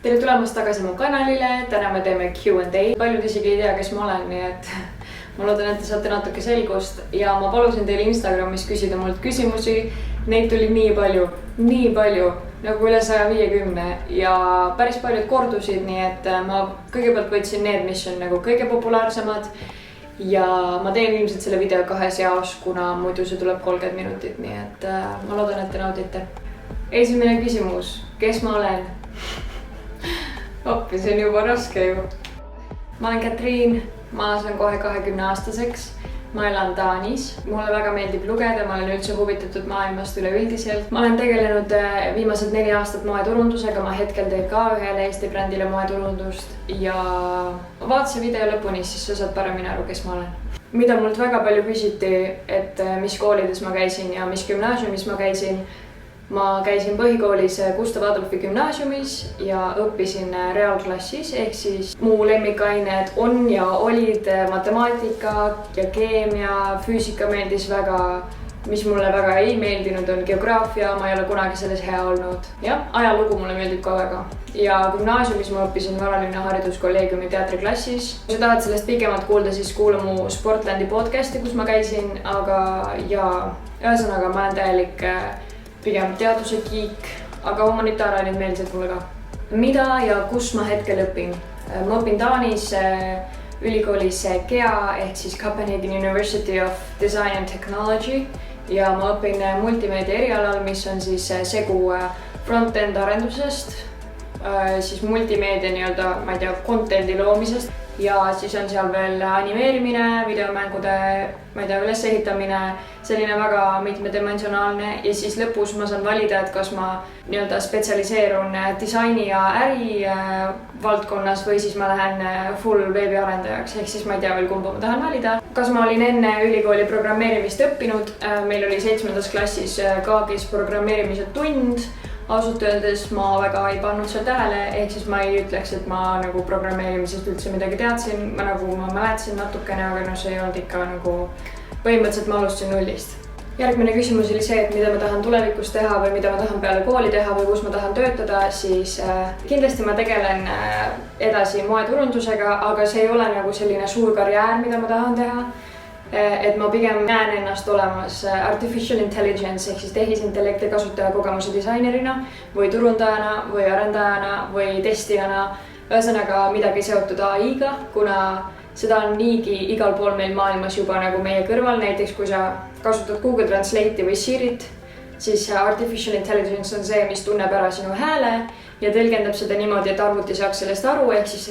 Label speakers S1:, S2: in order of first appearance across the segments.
S1: Tere tulemast tagasi mu kanalile, täna me teeme Q&A. Paljud isegi ei tea, kes ma olen, nii et ma loodan, et te saate natuke selgust. Ja ma palusin teile Instagramis küsida mult küsimusi. Neid tuli nii palju, nagu üle 150 ja päris paljud kordusid, nii et ma kõigepealt võtsin need, mis on nagu kõige populaarsemad. Ja ma teen ilmselt selle video 2 jaos, kuna muidu see tuleb 30 minutit, nii et ma loodan, et te naudite. Esimene küsimus, kes ma olen? Oppi, see on juba raske ju. Ma olen Katriin, ma saan kohe 20-aastaseks. Ma elan Taanis. Mulle väga meeldib lugeda, ma olen üldse huvitatud maailmast üleüldiselt. Ma olen tegelenud viimased 4 aastat moeturundusega, ma hetkel teen ka ühele Eesti brändile moeturundust ja vaatasin video lõpuni, siis sa saad paremini aru, kes ma olen. Mida mult väga palju küsiti, et mis koolides ma käisin ja mis gümnaasiumis ma käisin. Ma käisin põhikoolis Gustav Adolfi gümnaasiumis ja õppisin reaalklassis, ehk siis mu lemmikained on ja olid matemaatika ja keemia, füüsika meeldis väga. Mis mulle väga ei meeldinud on geograafia, ma ei ole kunagi selles hea olnud. Jah, ajalugu mulle meeldib ka väga. Ja gümnaasiumis ma õppisin Varalinna hariduskolleegiumi teatriklassis. Kui sa tahad sellest pikemalt kuulda, siis kuula mu Sportlandi podcasti, kus ma käisin, aga ja ühesõnaga ma olen täielik pigem teaduse kiik, aga humanitaarained meeldisid mulle ka. Mida ja kus ma hetkel õpin? Ma õpin Taanis ülikoolis GEA ehk siis Copenhagen University of Design and Technology ja ma õpin multimeedia erialal, mis on siis segu front-end arendusest, siis multimeedia nii-öelda, ma ei tea, content'i loomisest ja siis on seal veel animeerimine, videomängude, ma ei tea, ülesehitamine, selline väga mitmedimensionaalne ja siis lõpus ma saan valida, et kas ma nii-öelda spetsialiseerun disaini ja äri valdkonnas või siis ma lähen full veebiarendajaks, ehk siis ma ei tea veel kumba ma tahan valida. Kas ma olin enne ülikooli programmeerimist õppinud, meil oli 7. klassis KAGis programmeerimise tund. Ausalt öeldes ma väga ei pannud seal tähele, ehk siis ma ei ütleks, et ma nagu programmeerimisest üldse midagi teadsin. Ma mäletasin natukene, aga see ei olnud ikka nagu põhimõtteliselt ma alustasin nullist. Järgmine küsimus oli see, et mida ma tahan tulevikus teha või mida ma tahan peale kooli teha või kus ma tahan töötada, siis kindlasti ma tegelen edasi moeturundusega, aga see ei ole nagu selline suur karjäär, mida ma tahan teha. Et ma pigem näen ennast olemas artificial intelligence ehk siis tehisintellekti kasutajakogemuse disainerina või turundajana või arendajana või testijana, ühesõnaga midagi seotud AI-ga, kuna seda on niigi igal pool meil maailmas juba nagu meie kõrval, näiteks kui sa kasutad Google Translate'i või Sirit, siis artificial intelligence on see, mis tunneb ära sinu hääle ja tõlgendab seda niimoodi, et arvuti saaks sellest aru, ehk siis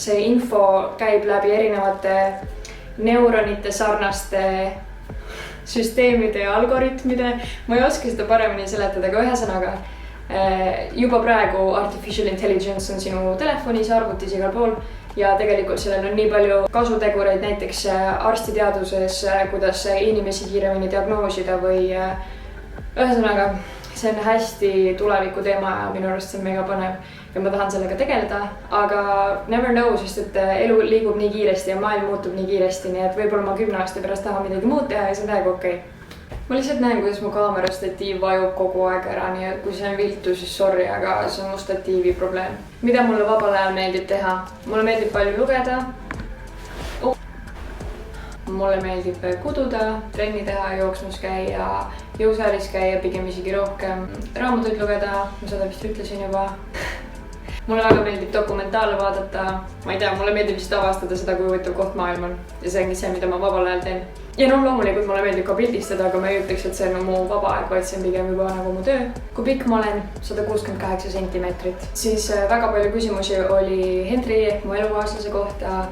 S1: see info käib läbi erinevate neuronite sarnaste süsteemide ja algoritmide. Ma ei oska seda paremini seletada, aga ühesõnaga juba praegu artificial intelligence on sinu telefonis, arvutis igal pool ja tegelikult sellel on nii palju kasutegureid näiteks arstiteaduses, kuidas inimesi kiiremini diagnoosida või ühesõnaga see on hästi tuleviku teema ja minu arust see on mega põnev ja ma tahan sellega tegeleda, aga never know, sest et elu liigub nii kiiresti ja maailm muutub nii kiiresti, nii et võib-olla ma 10 aasta pärast tahan midagi muud teha ja see on täiega okei. Ma lihtsalt näen, kuidas mu kaamera statiiv vajub kogu aeg ära, nii et kui see on viltu, siis sorry, aga see on mu statiivi probleem. Mida mulle vabal ajal meeldib teha? Mulle meeldib palju lugeda. Mulle meeldib kududa, trenni teha, jooksmas käia, jõusaalis käia, pigem isegi rohkem raamatuid lugeda, ma seda vist ütlesin juba. Mulle väga meeldib dokumentaale vaadata, ma ei tea, mulle meeldib vist avastada seda, kui huvitav koht maailm on ja see ongi see, mida ma vabal ajal teen. Ja loomulikult mulle meeldib ka pildistada, aga ma ei ütleks, et see on mu vaba aeg, vaid see on pigem juba nagu mu töö. Kui pikk ma olen? 168 sentimeetrit. Siis väga palju küsimusi oli Henri ehk mu elukaaslase kohta.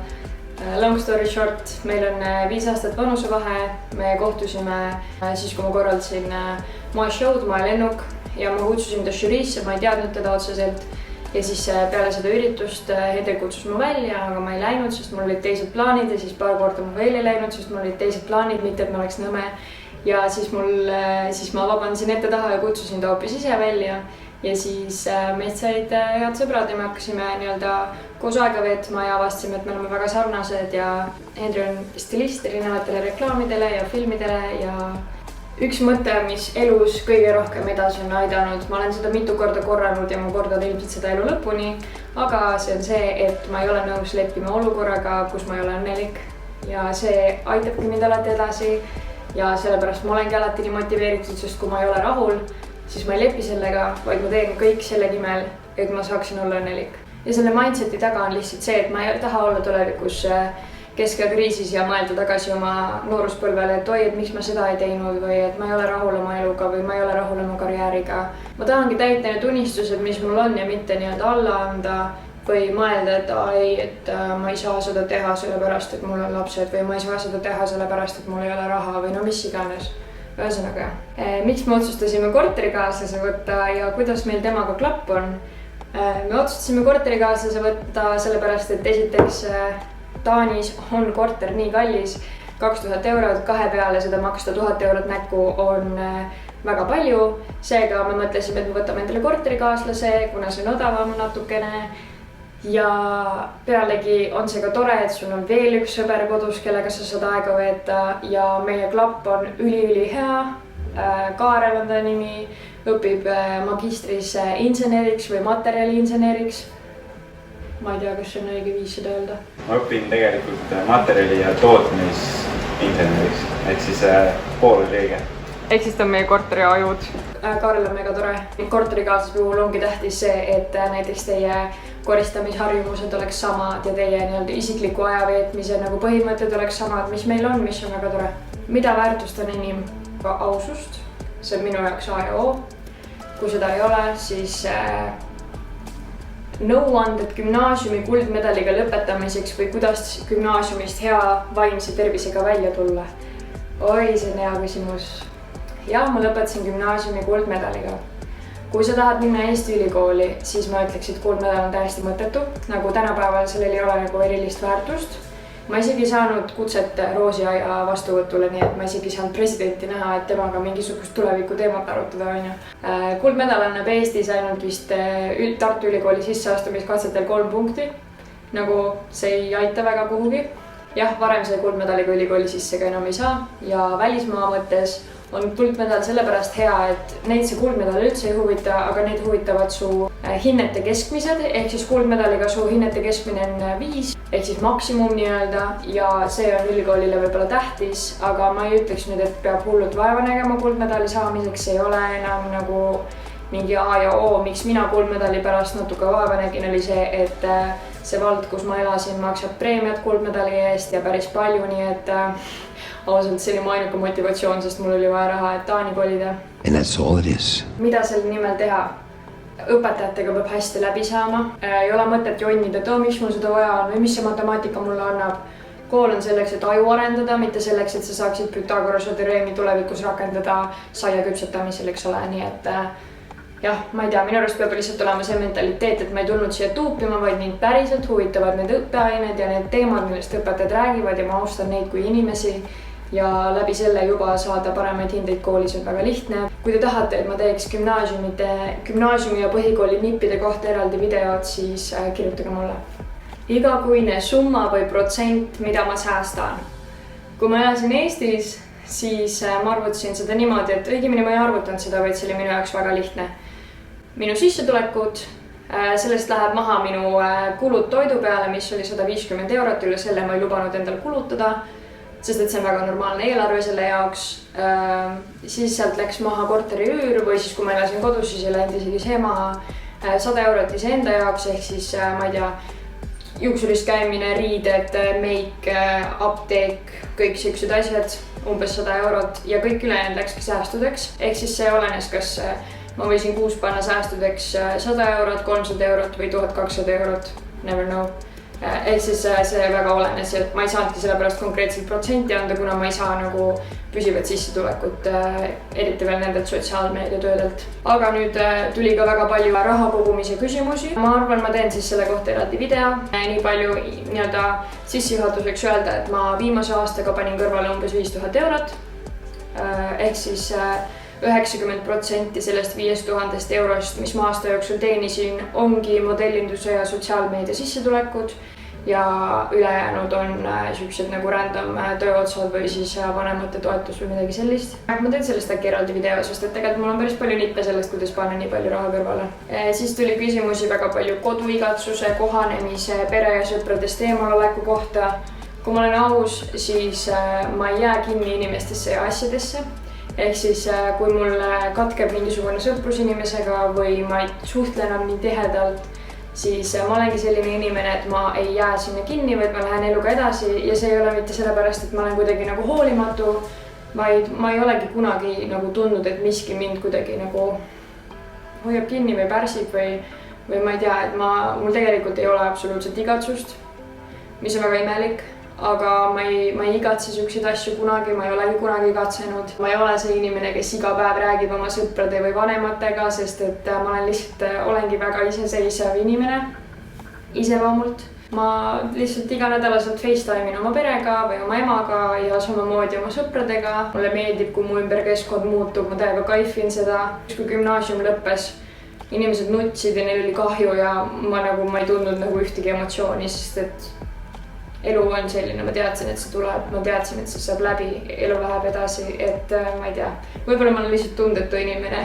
S1: Long story short, meil on 5 aastat vanusevahe, me kohtusime siis, kui ma korraldasin moeshow'd, moelennuk ja ma kutsusin ta žüriisse, ma ei teadnud teda otseselt ja siis peale seda üritust Hendrik kutsus mu välja, aga ma ei läinud, sest mul olid teised plaanid ja siis paar korda ma veel ei läinud, sest mul olid teised plaanid, mitte et ma oleks nõme ja siis ma vabandasin ette taha ja kutsusin ta hoopis ise välja ja siis meist said head sõbrad ja me hakkasime nii-öelda koos aega veetma ja avastasime, et me oleme väga sarnased ja Henri on stilist erinevatele reklaamidele ja filmidele ja üks mõte, mis elus kõige rohkem edasi on aidanud, ma olen seda mitu korda korranud ja ma kordan ilmselt seda elu lõpuni, aga see on see, et ma ei ole nõus leppima olukorraga, kus ma ei ole õnnelik ja see aitabki mind alati edasi ja sellepärast ma olengi alati nii motiveeritud, sest kui ma ei ole rahul, siis ma ei lepi sellega, vaid ma teen kõik selle nimel, et ma saaksin olla õnnelik. Ja selle mindseti taga on lihtsalt see, et ma ei taha olla tulevikus keskeakriisis ja mõelda tagasi oma nooruspõlvele, et oi, et miks ma seda ei teinud või et ma ei ole rahul oma eluga või ma ei ole rahul oma karjääriga. Ma tahangi täita need unistused, mis mul on ja mitte nii-öelda alla anda või mõelda, et ei, et ma ei saa seda teha sellepärast, et mul on lapsed või ma ei saa seda teha sellepärast, et mul ei ole raha või no mis iganes. Ühesõnaga, miks me otsustasime korterikaaslase võtta ja kuidas meil temaga klapp on? Me otsustasime korterikaaslase võtta sellepärast, et esiteks Taanis on korter nii kallis, 2000 €, kahe peale seda maksta 1000 € näkku on väga palju. Seega me mõtlesime, et me võtame endale korterikaaslase, kuna see on odavam natukene. Ja pealegi on see ka tore, et sul on veel üks sõber kodus, kellega sa saad aega veeta ja meie klapp on üli hea. Kaarel on ta nimi, õpib magistris inseneriks või materjaliinseneriks. Ma ei tea, kas see on õige viis seda öelda.
S2: Ma õpin tegelikult materjali ja tootmisinseneriks, ehk siis pool oli õige.
S1: Ehk siis ta on meie korteri ajud. Kaarel on mega tore. Korterikaaslase puhul ongi tähtis see, et näiteks teie koristamisharjumused oleks samad ja teie nii-öelda isikliku aja veetmise nagu põhimõtted oleks samad, mis meil on, mis on väga tore. Mida väärtustan enim? Ka ausust. See on minu jaoks A ja O. Kui seda ei ole, siis nõuanded gümnaasiumi kuldmedaliga lõpetamiseks või kuidas gümnaasiumist hea vaimse tervisega välja tulla? Oi, see on hea küsimus. Jah, ma lõpetasin gümnaasiumi kuldmedaliga. Kui sa tahad minna Eesti ülikooli, siis ma ütleks, et kuldmedal on täiesti mõttetu. Nagu tänapäeval sellel ei ole nagu erilist väärtust. Ma isegi saanud kutset Roosiaia vastuvõtule, nii et ma isegi saanud presidenti näha, et temaga mingisugust tuleviku teemat arutada. Kuldmedal annab Eestis ainult vist Tartu Ülikooli sisseastumiskatsetel 3 punkti. Nagu see ei aita väga kuhugi. Jah, varem sai kuldmedaliga ülikooli sisse ka enam ei saa ja välismaa mõttes on kuldmedal sellepärast hea, et neid see kuldmedal üldse ei huvita, aga neid huvitavad su hinnete keskmised, ehk siis kuldmedaliga su hinnete keskmine on 5, ehk siis maksimum nii-öelda ja see on ülikoolile võib-olla tähtis, aga ma ei ütleks nüüd, et peab hullult vaeva nägema kuldmedali saamiseks, ei ole enam nagu mingi A ja O, miks mina kuldmedali pärast natuke vaeva nägin, oli see, et see vald, kus ma elasin, maksab preemiat kuldmedali eest ja päris palju, nii et ausalt see oli mu ainuke motivatsioon, sest mul oli vaja raha, et Taani kolida. Mida selle nimel teha? Õpetajatega peab hästi läbi saama. Ei ole mõtet jonnida, et miks mul seda vaja on või mis see matemaatika mulle annab. Kool on selleks, et aju arendada, mitte selleks, et sa saaksid Pythagorase teoreemi tulevikus rakendada saia küpsetamisel, eks ole, nii et jah, ma ei tea, minu arust peab lihtsalt olema see mentaliteet, et ma ei tulnud siia tuupima, vaid mind päriselt huvitavad need õppeained ja need teemad, millest õpetajad räägivad ja ma austan neid kui inimesi ja läbi selle juba saada paremaid hindeid koolis on väga lihtne. Kui te tahate, et ma teeks gümnaasiumi ja põhikooli nippide kohta eraldi videod, siis kirjutage mulle. Igakuine summa või protsent, mida ma säästan. Kui ma elasin Eestis, siis ma arvutasin seda niimoodi, et õigemini ma ei arvutanud seda, vaid see oli minu jaoks väga lihtne. Minu sissetulekud, sellest läheb maha minu kulud toidu peale, mis oli 150 €, üle selle ma ei lubanud endal kulutada, sest et see on väga normaalne eelarve selle jaoks. Siis sealt läks maha korteri üür või siis kui ma elasin kodus, siis ei läinud isegi see maha 100 € iseenda jaoks, ehk siis ma ei tea, juuksuris käimine, riided, meik, apteek, kõik sellised asjad, umbes 100 € ja kõik ülejäänud läkski säästudeks. Ehk siis see olenes, kas ma võisin kuus panna säästudeks 100 €, 300 € või 1200 €, never know. Ehk siis see väga olenes ja ma ei saanudki selle pärast konkreetselt protsenti anda, kuna ma ei saa nagu püsivat sissetulekut, eriti veel nendelt sotsiaalmeediatöödelt. Aga nüüd tuli ka väga palju raha kogumise küsimusi. Ma arvan, ma teen siis selle kohta eraldi video. Nii palju nii-öelda sissejuhatuseks öelda, et ma viimase aastaga panin kõrvale umbes 5000 €. Ehk siis 90% sellest 5000 €, mis ma aasta jooksul teenisin, ongi modellinduse ja sotsiaalmeedia sissetulekud. ja ülejäänud on siuksed nagu random tööotsad või siis vanemate toetus või midagi sellist. Ma teen sellest äkki eraldi video, sest et tegelikult mul on päris palju nippe sellest, kuidas panna nii palju raha kõrvale. Siis tuli küsimusi väga palju koduigatsuse, kohanemise, pere ja sõpradest eemaloleku kohta. Kui ma olen aus, siis ma ei jää kinni inimestesse ja asjadesse. Ehk siis kui mul katkeb mingisugune sõprus inimesega või ma ei suhtle enam nii tihedalt, siis ma olengi selline inimene, et ma ei jää sinna kinni, vaid ma lähen eluga edasi ja see ei ole mitte sellepärast, et ma olen kuidagi nagu hoolimatu, vaid ma ei olegi kunagi nagu tundnud, et miski mind kuidagi nagu hoiab kinni või pärsib või ma ei tea, et mul tegelikult ei ole absoluutselt igatsust, mis on väga imelik. Aga ma ei igatse siukseid asju kunagi, ma ei olegi kunagi igatsenud. Ma ei ole see inimene, kes iga päev räägib oma sõprade või vanematega, sest et ma olen lihtsalt, olengi väga iseseisev inimene, iseloomult. Ma lihtsalt iganädalaselt FaceTime'in oma perega või oma emaga ja samamoodi oma sõpradega. Mulle meeldib, kui mu ümberkeskkond muutub, ma täiega kaifin seda. Kui gümnaasium lõppes, inimesed nutsid ja neil oli kahju ja ma ei tundnud nagu ühtegi emotsiooni, sest et elu on selline, ma teadsin, et see tuleb, ma teadsin, et see saab läbi, elu läheb edasi, et ma ei tea. Võib-olla ma olen lihtsalt tundetu inimene,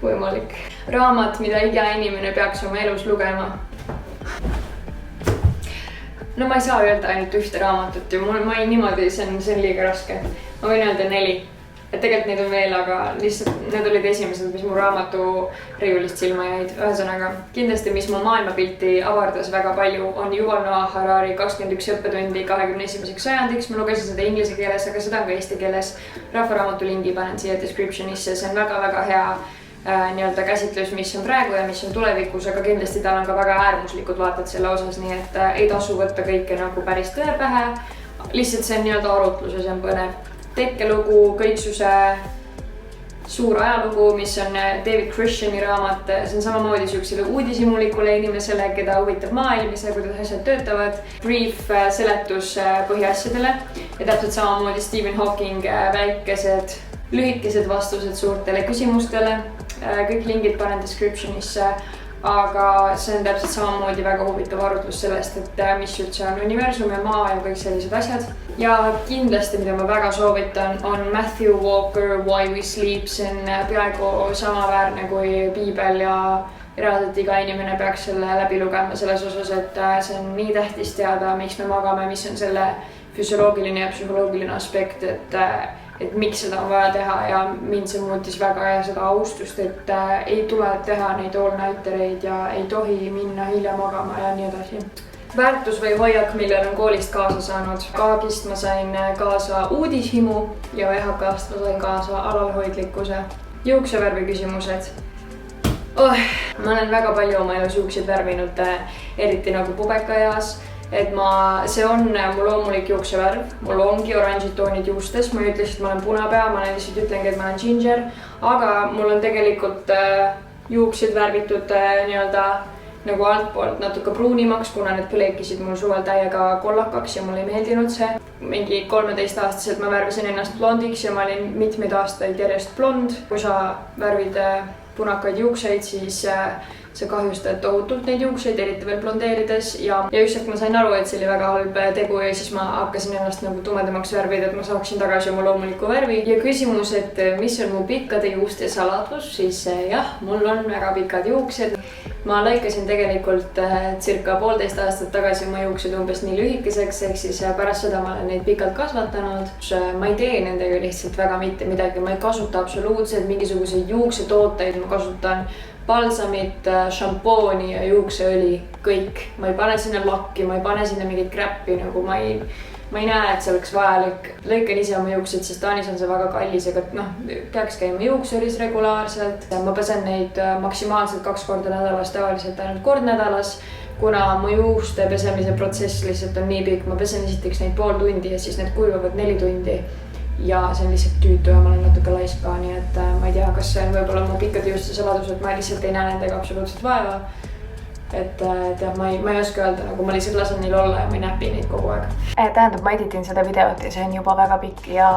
S1: võimalik. Raamat, mida iga inimene peaks oma elus lugema. No ma ei saa öelda ainult ühte raamatut ja ma ei niimoodi, see on liiga raske. Ma võin öelda 4. Et tegelikult neid on veel, aga lihtsalt need olid esimesed, mis mu raamatu riiulist silma jäid. Ühesõnaga, kindlasti, mis mu maailmapilti avardas väga palju, on Yuval Noah Harari 21 õppetundi 21. sajandiks. Ma lugesin seda inglise keeles, aga seda on ka eesti keeles. Rahvaraamatu lingi panen siia descriptionisse. See on väga-väga hea nii-öelda käsitlus, mis on praegu ja mis on tulevikus, aga kindlasti tal on ka väga äärmuslikud vaated selle osas, nii et ei tasu võtta kõike nagu päris tõe pähe. Lihtsalt see on nii-öelda arutlus ja see on põnev. Tekkelugu, kõiksuse, suur ajalugu, mis on David Christiani raamat. See on samamoodi siuksele uudishimulikule inimesele, keda huvitab maailm ja kuidas asjad töötavad. Brief seletus põhiasjadele ja täpselt samamoodi Stephen Hawking väikesed, lühikesed vastused suurtele küsimustele. Kõik lingid panen descriptionisse, aga see on täpselt samamoodi väga huvitav arutlus sellest, et mis üldse on universum ja maa ja kõik sellised asjad. Ja kindlasti, mida ma väga soovitan, on Matthew Walker Why We Sleep. See on peaaegu samaväärne kui piibel ja reaalselt iga inimene peaks selle läbi lugema selles osas, et see on nii tähtis teada, miks me magame, mis on selle füsioloogiline ja psühholoogiline aspekt, et miks seda on vaja teha ja mind see muutis väga ja seda austust, et ei tule teha neid all-nightereid ja ei tohi minna hilja magama ja nii edasi. Väärtus või hoiak, millel on koolist kaasa saanud. Kaagist ma sain kaasa uudishimu ja VHK-st ma sain kaasa alalhoidlikkuse. Juuksevärvi küsimused. Ma olen väga palju oma elus juukseid värvinud, eriti nagu pubekaeas. Et see on mu loomulik juuksevärv, mul ongi oranžid toonid juustes, ma ei ütle, et ma olen punapea, ma lihtsalt ütlengi, et ma olen ginger, aga mul on tegelikult juuksed värvitud nii-öelda nagu altpoolt natuke pruunimaks, kuna need põlekisid mul suvel täiega kollakaks ja mulle ei meeldinud see. Mingi 13-aastaselt ma värvisin ennast blondiks ja ma olin mitmeid aastaid järjest blond. Kui sa värvid punakaid juukseid, siis sa kahjustad tohutult neid juukseid, eriti veel blondeerides ja just, et ma sain aru, et see oli väga halb tegu ja siis ma hakkasin ennast nagu tumedamaks värvida, et ma saaksin tagasi oma loomuliku värvi. Ja küsimus, et mis on mu pikkade juuste saladus, siis jah, mul on väga pikad juuksed. Ma lõikasin tegelikult circa 1,5 aastat tagasi oma juuksed umbes nii lühikeseks, ehk siis pärast seda ma olen neid pikalt kasvatanud. Ma ei tee nendega lihtsalt väga mitte midagi, ma ei kasuta absoluutselt mingisuguseid juuksetooteid, ma kasutan balsamit, šampooni ja juukseõli, kõik. Ma ei pane sinna lakki, ma ei pane sinna mingit kräppi, nagu ma ei näe, et see oleks vajalik. Lõikan ise oma juuksed, sest Taanis on see väga kallis, aga peaks käima juukseõlis regulaarselt. Ma pesen neid maksimaalselt 2 korda nädalas, tavaliselt ainult kord nädalas, kuna mu juuste pesemise protsess lihtsalt on nii pikk. Ma pesen esiteks neid pool tundi ja siis need kuivavad 4 tundi. Ja see on lihtsalt tüütu ja ma olen natuke laisk ka, nii et ma ei tea, kas see on võib-olla mu pikkade juuste saladus, et ma lihtsalt ei näe nendega absoluutselt vaeva. et jah, ma ei oska öelda, nagu ma lihtsalt lasen neil olla ja ma ei näpi neid kogu aeg.
S3: Tähendab, ma editin seda videot ja see on juba väga pikk ja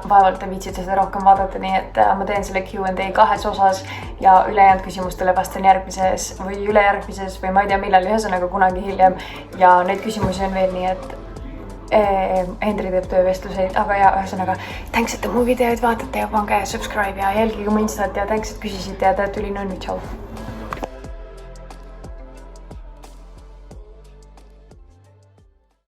S3: vaevalt te viitsite seda rohkem vaadata, nii et ma teen selle Q&A 2 osas ja ülejäänud küsimustele vastan järgmises või ülejärgmises või ma ei tea millal, ühesõnaga kunagi hiljem. Ja neid küsimusi on veel, nii et Hendri teeb töövestluseid, aga ja ühesõnaga thanks, et te mu videoid vaatate ja pange subscribe ja jälgige mu Instat ja thanks, et küsisite ja te olete ülinunnu, tšau!